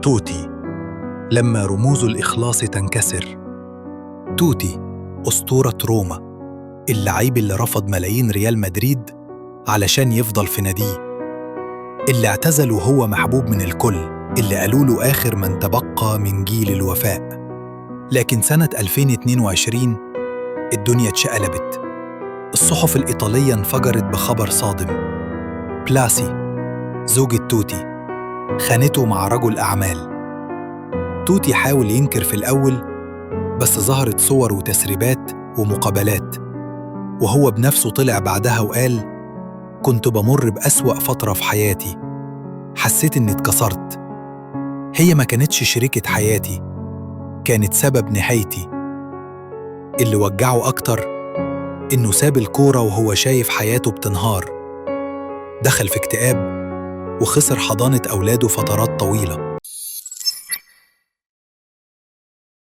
توتي لما رموز الإخلاص تنكسر. توتي أسطورة روما، اللعيب اللي رفض ملايين ريال مدريد علشان يفضل في ناديه، اللي اعتزل وهو محبوب من الكل، اللي قالوا له آخر من تبقى من جيل الوفاء. لكن سنة 2022 الدنيا اتشقلبت. الصحف الإيطالية انفجرت بخبر صادم. بلاسي زوجة توتي خانته مع رجل أعمال. توتي حاول ينكر في الأول، بس ظهرت صور وتسريبات ومقابلات، وهو بنفسه طلع بعدها وقال: كنت بمر بأسوأ فترة في حياتي، حسيت إني اتكسرت. هي ما كانتش شريكة حياتي، كانت سبب نهايتي. اللي وجعه أكتر إنه ساب الكورة وهو شايف حياته بتنهار، دخل في اكتئاب وخسر حضانة أولاده فترات طويلة.